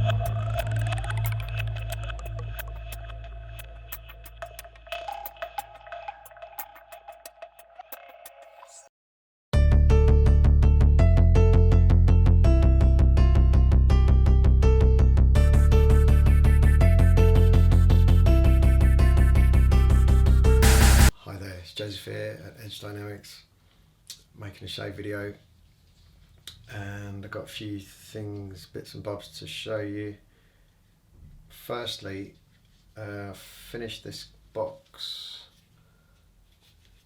Hi there, it's Joseph here at Edge Dynamics, making a shave video, and I've got a few things, bits and bobs to show you. Firstly, finished this box,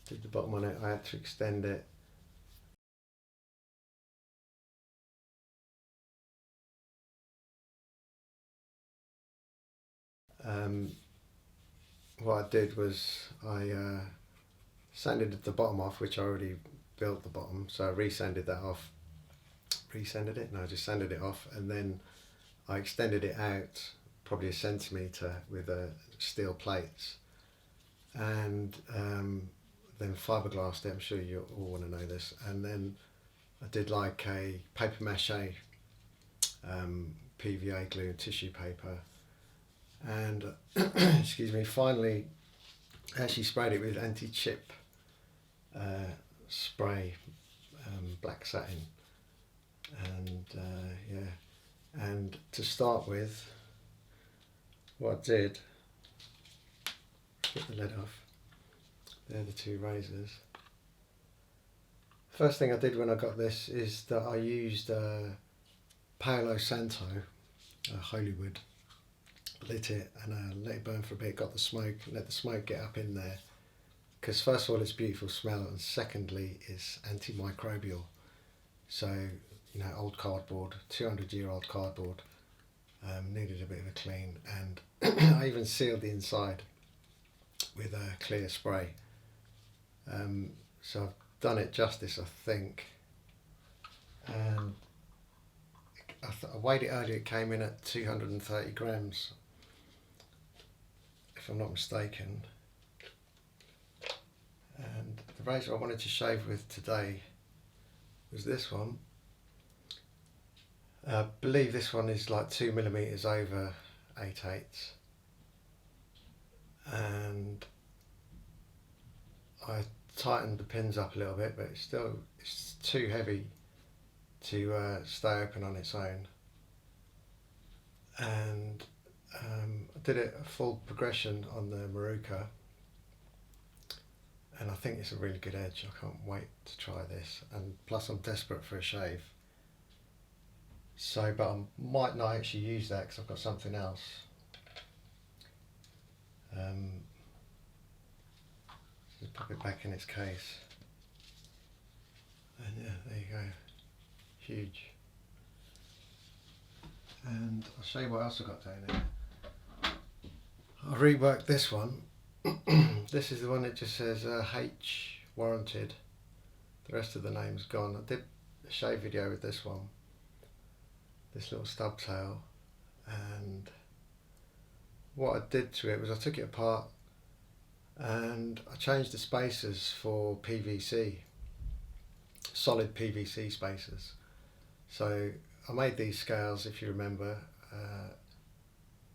did the bottom on it, I had to extend it. What I did was I sanded the bottom off, which I already built the bottom, so I resanded that off. I just sanded it off, and then I extended it out probably 1 centimetre with steel plates, and then fiberglassed it. I'm sure you all want to know this. And then I did like a paper mache, PVA glue and tissue paper, and excuse me, finally I actually sprayed it with anti-chip spray, black satin, and yeah. And to start with, what I did, get the lid off, they're the two razors. First thing I did when I got this is that I used Paolo Santo, Holywood, lit it and let it burn for a bit, got the smoke, let the smoke get up in there, because first of all it's beautiful smell, and secondly it's antimicrobial. So, you know, old cardboard, 200-year-old cardboard, needed a bit of a clean, and I even sealed the inside with a clear spray. So I've done it justice, I think. And I weighed it earlier, it came in at 230 grams, if I'm not mistaken. And the razor I wanted to shave with today was this one. I believe this one is like 2 millimeters over 8/8, and I tightened the pins up a little bit, but it's too heavy to stay open on its own. And I did it a full progression on the Maruka, and I think it's a really good edge. I can't wait to try this, and plus I'm desperate for a shave. So, but I might not actually use that because I've got something else. Just pop it back in its case, and yeah, there you go, huge. And I'll show you what else I've got down there. I reworked this one. This is the one that just says H warranted. The rest of the name's gone. I did a shave video with this one, this little stub tail, and what I did to it was I took it apart and I changed the spacers for PVC, solid PVC spacers. So I made these scales, if you remember.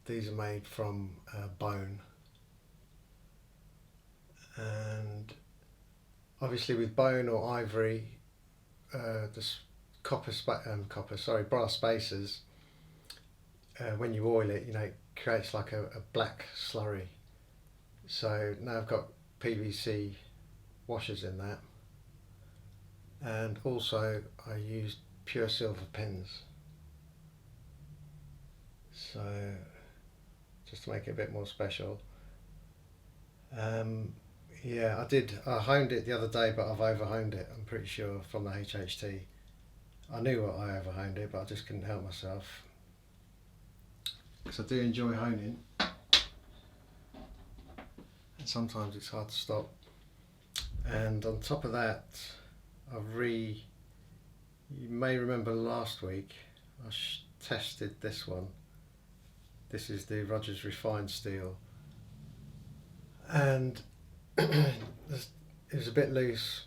These are made from bone, and obviously with bone or ivory, brass spacers, when you oil it, you know, it creates like a black slurry. So now I've got PVC washers in that, and also I used pure silver pins, so just to make it a bit more special. Yeah, I honed it the other day, but I've over-honed it, I'm pretty sure, from the HHT. I knew what I over-honed it, but I just couldn't help myself, because I do enjoy honing, and sometimes it's hard to stop. And on top of that, you may remember last week I tested this one. This is the Rogers Refined Steel, and it was a bit loose,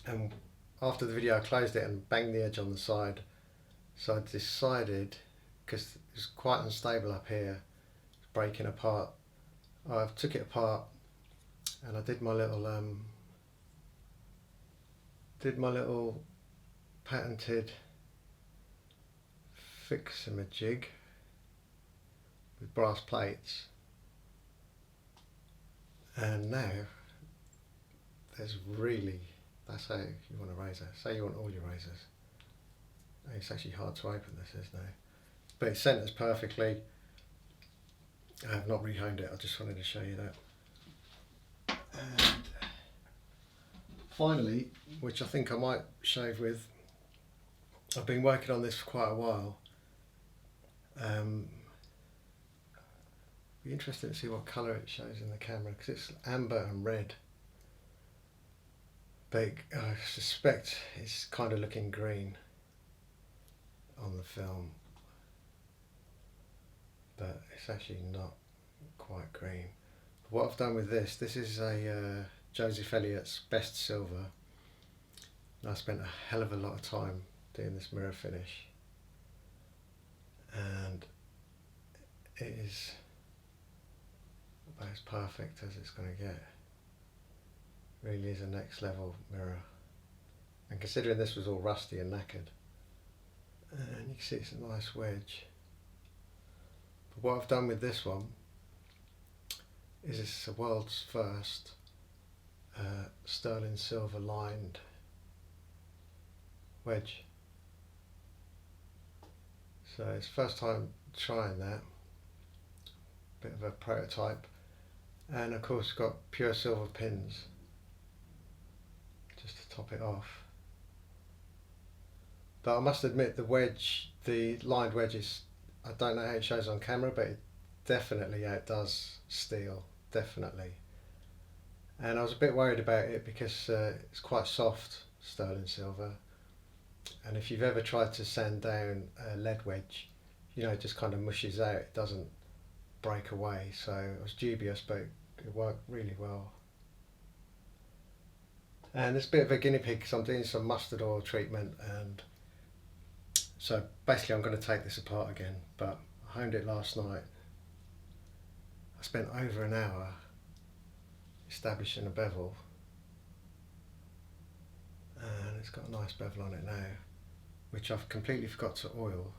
and after the video I closed it and banged the edge on the side. So I decided, because it's quite unstable up here, it's breaking apart. I took it apart and I did my little patented fix-a-jig with brass plates, and now that's how you want a razor. Say you want all your razors. It's actually hard to open this, isn't it? But it centers perfectly. I have not rehoned it, I just wanted to show you that. And finally, which I think I might shave with, I've been working on this for quite a while. Be interested to see what colour it shows in the camera, because it's amber and red. But I suspect it's kind of looking green on the film, but it's actually not quite green. But what I've done with this is a Joseph Elliot's Best Silver. And I spent a hell of a lot of time doing this mirror finish, and it is about as perfect as it's going to get. Really is a next level mirror, and considering this was all rusty and knackered, and you can see it's a nice wedge. But what I've done with this one is it's the world's first sterling silver lined wedge. So it's first time trying that, bit of a prototype, and of course got pure silver pins just to top it off. But I must admit the lined wedges, I don't know how it shows on camera, but it definitely outdoes steel, definitely. And I was a bit worried about it because it's quite soft sterling silver, and if you've ever tried to sand down a lead wedge, you know, it just kind of mushes out, it doesn't break away. So I was dubious, but it worked really well. And it's a bit of a guinea pig because I'm doing some mustard oil treatment, and so basically I'm going to take this apart again, but I honed it last night. I spent over an hour establishing a bevel, and it's got a nice bevel on it now, which I've completely forgot to oil.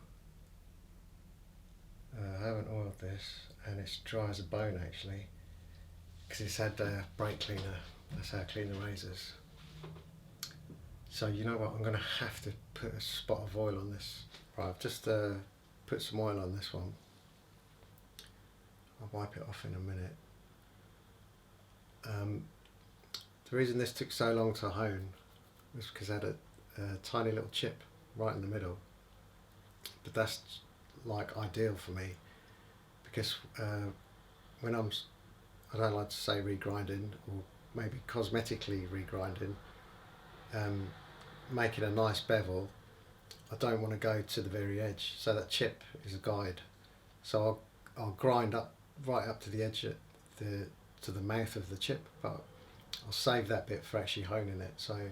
I haven't oiled this, and it's dry as a bone actually, because it's had brake cleaner. That's how I clean the razors. So you know what, I'm going to have to put a spot of oil on this. Right, I've just put some oil on this one. I'll wipe it off in a minute. The reason this took so long to hone was because I had a tiny little chip right in the middle. But that's like ideal for me, because when I don't like to say regrinding, or maybe cosmetically regrinding, making a nice bevel, I don't want to go to the very edge, so that chip is a guide. So I'll grind up right up to the edge to the mouth of the chip, but I'll save that bit for actually honing it, so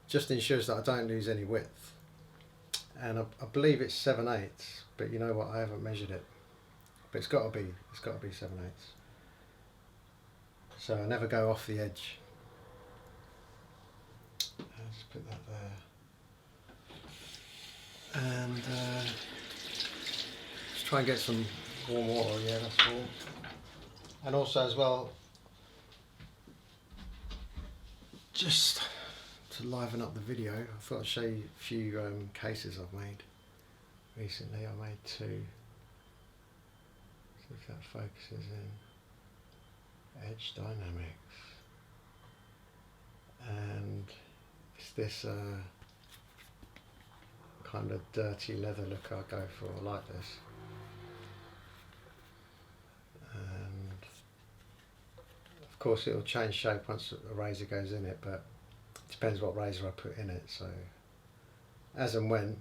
just ensures that I don't lose any width. And I believe it's 7/8, but you know what, I haven't measured it, but it's got to be 7/8. So I never go off the edge. Let's put that there, and just try and get some warm water. Yeah, that's warm. And also as well, just to liven up the video, I thought I'd show you a few cases I've made recently. I made two. See if that focuses in. Edge Dynamics, and it's this kind of dirty leather look I go for. I like this, and of course it'll change shape once a razor goes in it, but it depends what razor I put in it. So as and when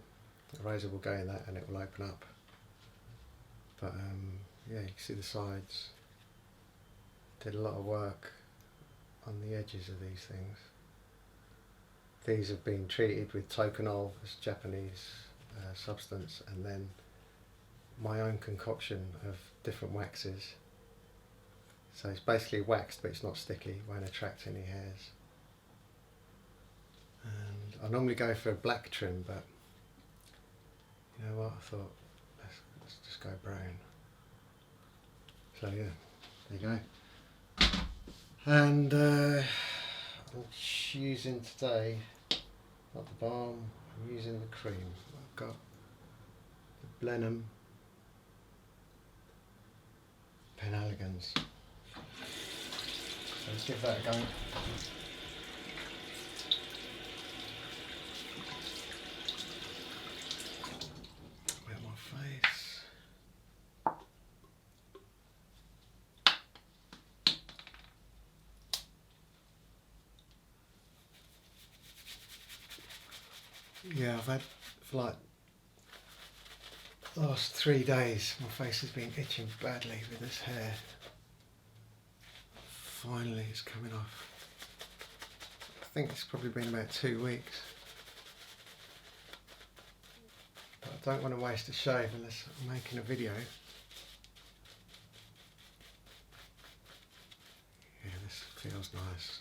the razor will go in that, and it will open up. But yeah, you can see the sides. Did a lot of work on the edges of these things. These have been treated with tokonol, this Japanese substance, and then my own concoction of different waxes. So it's basically waxed, but it's not sticky, won't attract any hairs. And I normally go for a black trim, but you know what, I thought let's just go brown. So yeah, there you go. And I'm using today, not the balm, I'm using the cream. I've got the Blenheim Penhaligon's. So let's give that a go. Wet my face. Yeah, I've had for like the last 3 days, my face has been itching badly with this hair. Finally it's coming off. I think it's probably been about 2 weeks. But I don't want to waste a shave unless I'm making a video. Yeah, this feels nice.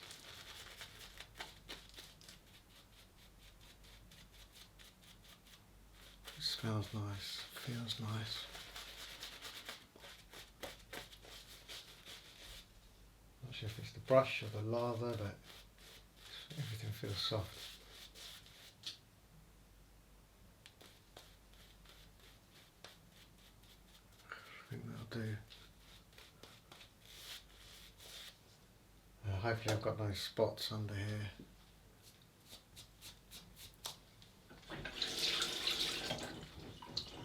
It smells nice, feels nice. Not sure if it's the brush or the lather, but everything feels soft. I think that'll do. Hopefully I've got no spots under here.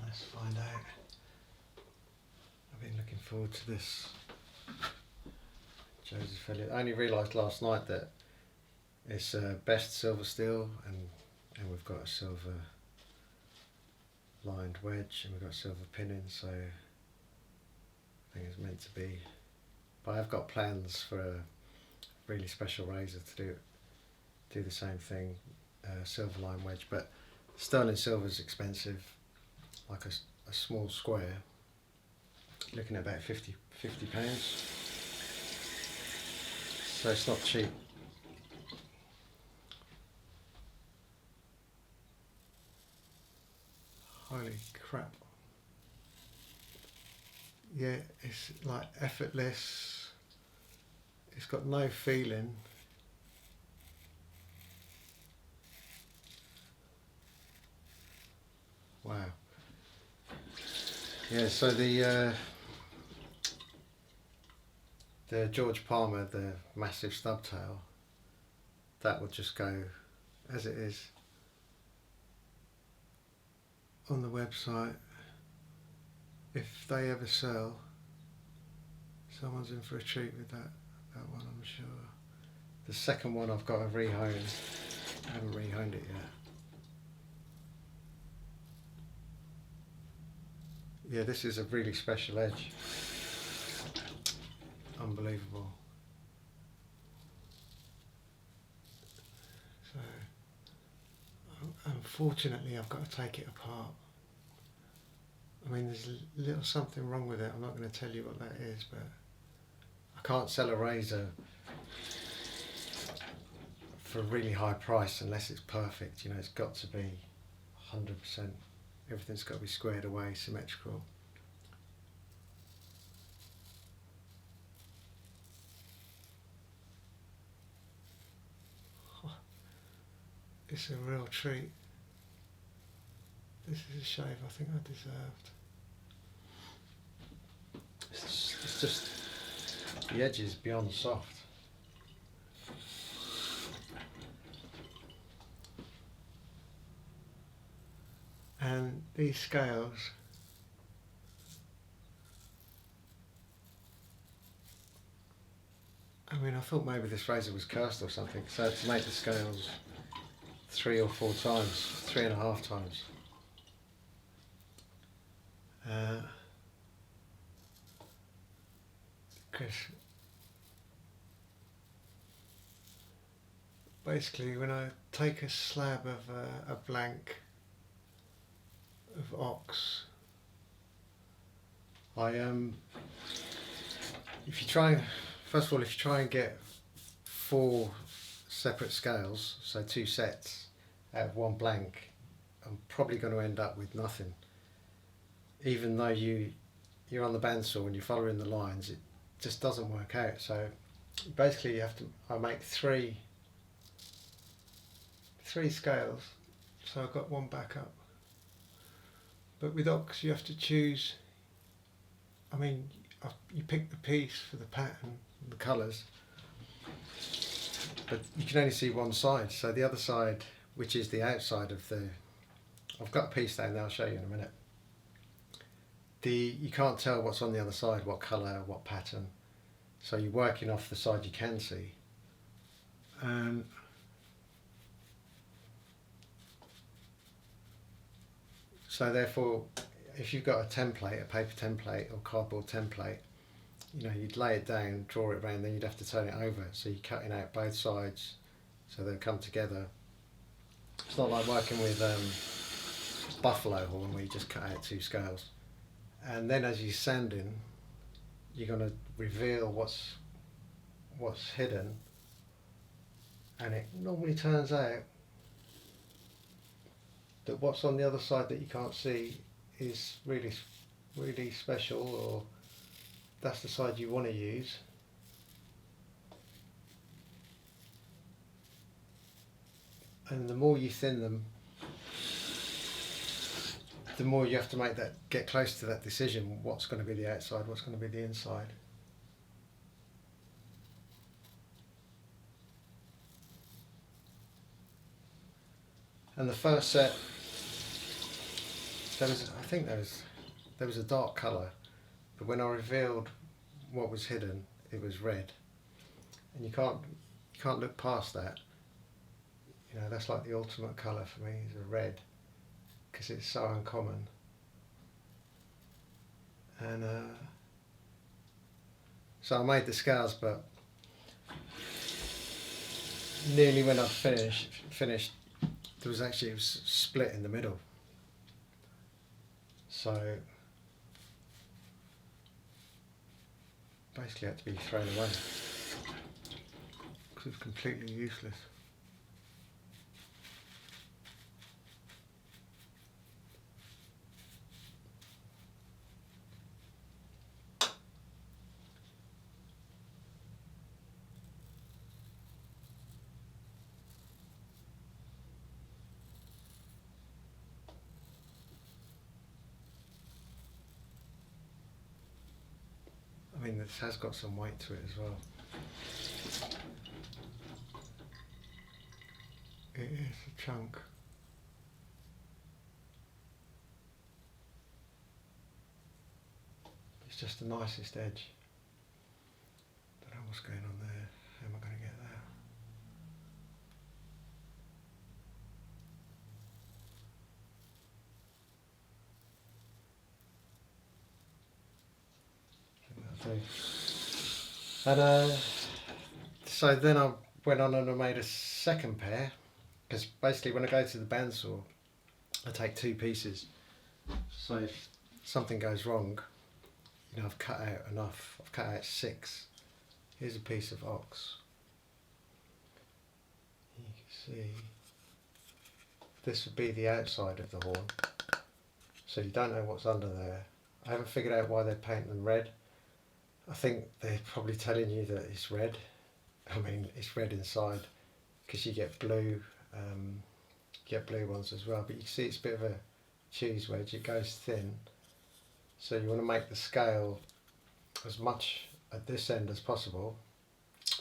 Let's find out. I've been looking forward to this. Joseph Elliot. I only realised last night that it's best silver steel, and we've got a silver lined wedge, and we've got silver pinning, so I think it's meant to be. But I've got plans for a really special razor to do the same thing, silver line wedge, but sterling silver is expensive, like a small square, looking at about 50 pounds, so it's not cheap. Holy crap. Yeah, it's like effortless. It's got no feeling. Wow. Yeah, so the George Palmer, the massive stubtail, that would just go as it is on the website. If they ever sell, someone's in for a treat with that one, I'm sure. The second one I've got to rehone. I haven't rehoned it yet. Yeah, this is a really special edge. Unbelievable. So, unfortunately I've got to take it apart. I mean, there's a little something wrong with it. I'm not going to tell you what that is, but I can't sell a razor for a really high price unless it's perfect. You know, it's got to be 100%. Everything's got to be squared away, symmetrical. It's a real treat. This is a shave I think I deserved. It's just, the edge is beyond soft. And these scales, I mean, I thought maybe this razor was cursed or something, so to make the scales 3 or 4 times, 3.5 times. Because basically when I take a slab of a blank of ox If you try, first of all, if you try and get 4 separate scales, so 2 sets out of 1 blank, I'm probably going to end up with nothing. Even though you're on the bandsaw and you're following the lines, it just doesn't work out. So basically, I make three scales. So I've got 1 backup. But with ox, you have to choose. I mean, you pick the piece for the pattern, the colours, but you can only see one side. So the other side, which is the outside of the, I've got a piece down there. I'll show you in a minute. You can't tell what's on the other side, what colour, what pattern. So you're working off the side you can see. So therefore, if you've got a template, a paper template or cardboard template, you'd lay it down, draw it around, then you'd have to turn it over. So you're cutting out both sides so they'll come together. It's not like working with buffalo horn where you just cut out 2 scales. And then as you're sanding, you're going to reveal what's hidden, and it normally turns out that what's on the other side that you can't see is really, really special, or that's the side you want to use. And the more you thin them, the more you have to get close to that decision, what's going to be the outside, what's going to be the inside. And the first set, I think there was a dark colour, but when I revealed what was hidden, it was red. And you can't look past that. That's like the ultimate colour for me, is a red, because it's so uncommon. And so I made the scales, but nearly when I'd finished, it was split in the middle. So basically, it had to be thrown away because it was completely useless. I mean, this has got some weight to it as well. It is a chunk. It's just the nicest edge. Don't know what's going on there. How am I going to get that? And so then I went on and I made a second pair, because basically when I go to the bandsaw, I take 2 pieces. So if something goes wrong, I've cut out enough. I've cut out 6. Here's a piece of ox. You can see this would be the outside of the horn. So you don't know what's under there. I haven't figured out why they're painting them red. I think they're probably telling you that it's red. I mean, it's red inside, because you get blue ones as well. But you can see it's a bit of a cheese wedge. It goes thin. So you want to make the scale as much at this end as possible.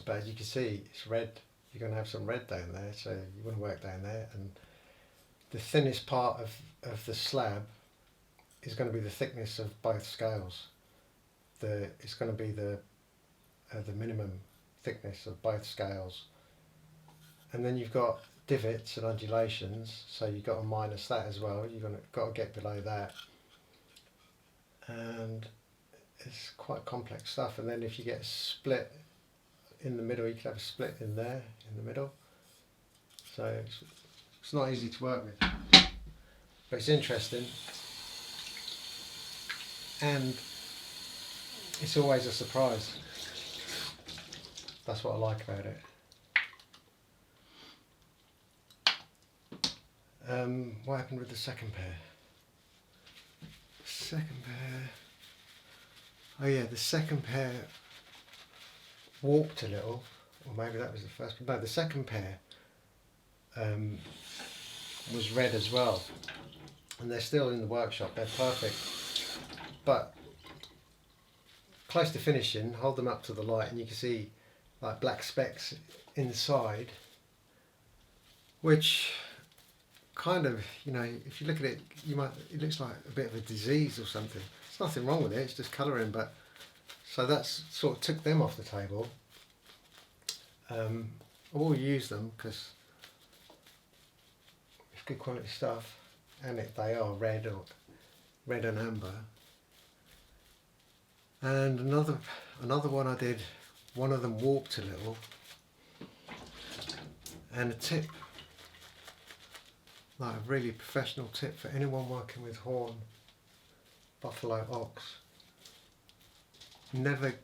But as you can see, it's red. You're going to have some red down there, so you want to work down there. And the thinnest part of the slab is going to be the thickness of both scales. It's going to be the minimum thickness of both scales. And then you've got divots and undulations, so you've got to minus that as well. You've got to get below that. And it's quite complex stuff. And then if you get a split in the middle, you can have a split in there, in the middle. So it's not easy to work with, but it's interesting. And it's always a surprise. That's what I like about it. What happened with the second pair? Second pair. Oh yeah, the second pair warped a little, or maybe that was the first. But no, the second pair was red as well, and they're still in the workshop. They're perfect, but close to finishing. Hold them up to the light, and you can see like black specks inside, which kind of, you know, if you look at it, it looks like a bit of a disease or something. There's nothing wrong with it, it's just colouring, but so that's sort of took them off the table. I will use them because it's good quality stuff, and they are red and amber. And another one I did, one of them warped a little, and a tip, like a really professional tip for anyone working with horn, buffalo, ox. Never,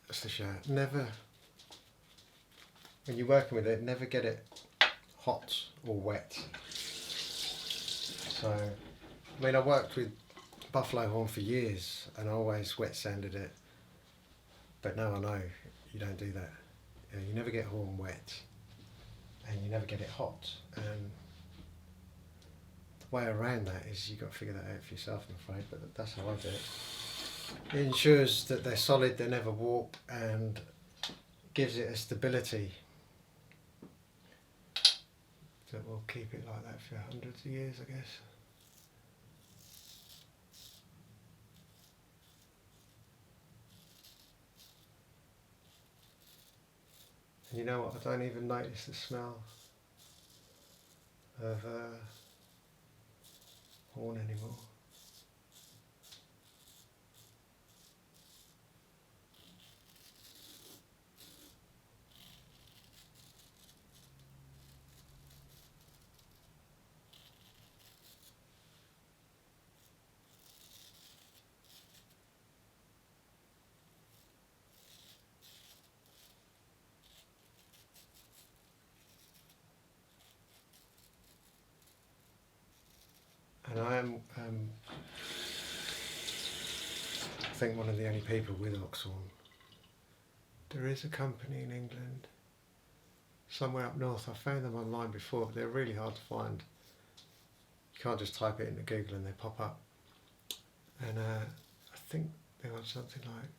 that's the shout, never, when you're working with it, never get it hot or wet. So, I mean, I worked with buffalo horn for years and I always wet sanded it, but now I know you don't do that. You never get horn wet and you never get it hot, and the way around that is you've got to figure that out for yourself, I'm afraid, but that's how I do it. It ensures that they're solid, they never warp, and gives it a stability that will keep it like that for hundreds of years, I guess. And you know what, I don't even notice the smell of horn anymore. And I am, I think, one of the only people with oxhorn. There is a company in England, somewhere up north. I found them online before, but they're really hard to find. You can't just type it into Google and they pop up. And I think they want something like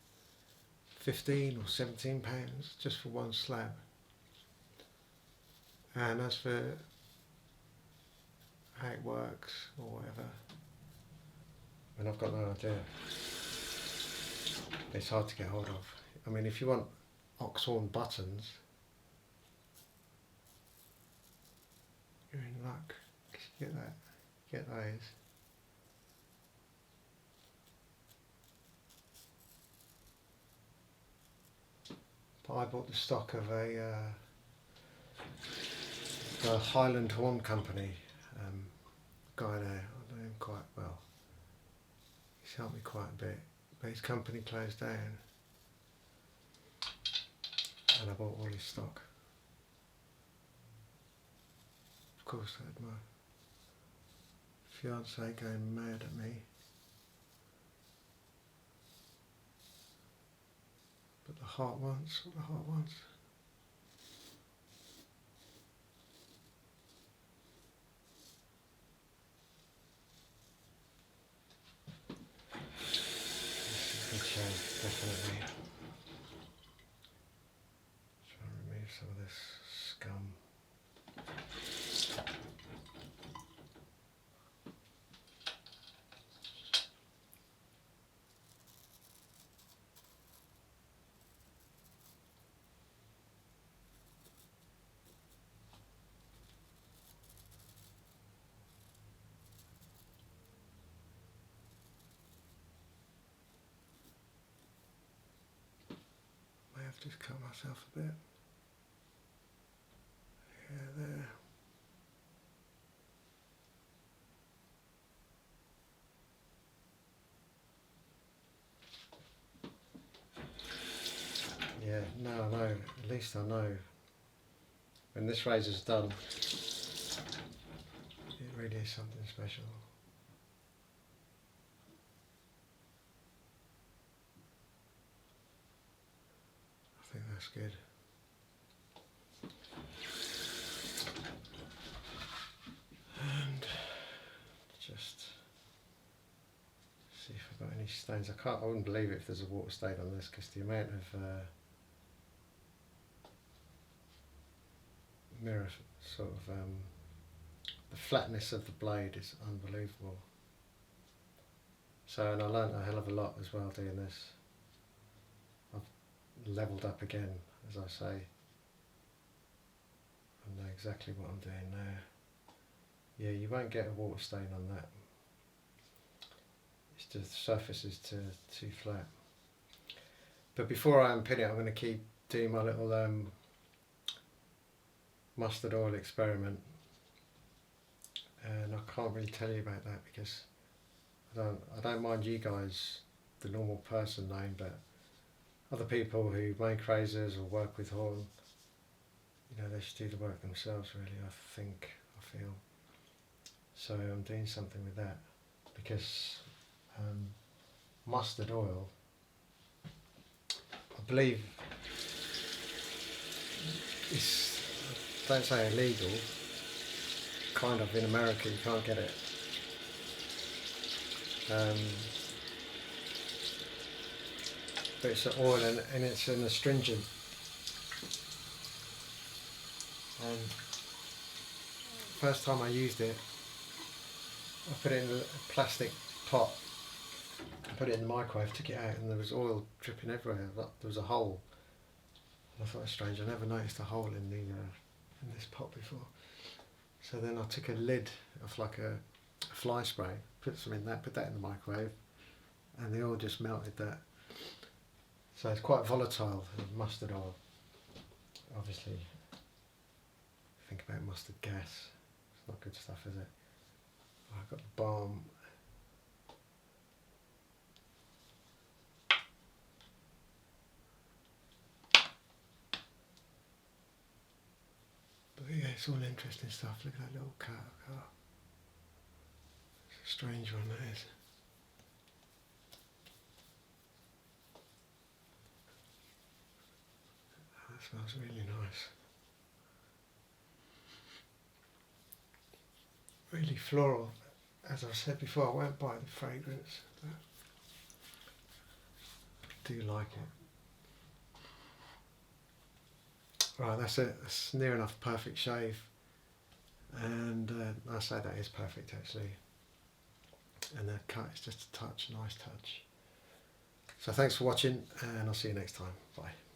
15 or 17 pounds just for one slab. And as for how it works or whatever, and I've got no idea. It's hard to get hold of. I mean, if you want oxhorn buttons, you're in luck, because you get those. But I bought the stock of the Highland Horn Company guy there. I know him quite well. He's helped me quite a bit, but his company closed down, and I bought all his stock. Of course, I had my fiance going mad at me, but the heart wants what the heart wants. Good show, definitely. Try and remove some of this scum. I've just cut myself a bit. Yeah, there. now I know, at least I know when this razor's done, it really is something special. I think that's good. And just see if I've got any stains. I wouldn't believe it if there's a water stain on this, because the amount of mirror sort of the flatness of the blade is unbelievable. So, and I learnt a hell of a lot as well doing this. I've levelled up again, as I say. I know exactly what I'm doing now. Yeah, you won't get a water stain on that. It's just the surface is too flat. But before I unpin it, I'm going to keep doing my little mustard oil experiment. And I can't really tell you about that because I don't mind you guys, the normal person, knowing, but other people who make razors or work with horn, you know, they should do the work themselves, really, I feel. So I'm doing something with that because mustard oil, I believe, is, don't say illegal, kind of in America, you can't get it. But it's an oil and it's an astringent. And first time I used it, I put it in a plastic pot, put it in the microwave, took it out, and there was oil dripping everywhere. There was a hole. And I thought, it's strange, I never noticed a hole in this pot before. So then I took a lid of like a fly spray, put some in that, put that in the microwave, and the oil just melted that. So it's quite volatile, mustard oil. Obviously, think about mustard gas. It's not good stuff, is it? Oh, I've got the balm. But yeah, it's all interesting stuff. Look at that little cat. Oh, it's a strange one, that is. Oh, that smells really nice. Really floral. As I've said before, I won't buy the fragrance, but I do like it. Right, that's it. That's near enough perfect shave. And I say that is perfect actually. And the cut is just a touch, nice touch. So thanks for watching, and I'll see you next time. Bye.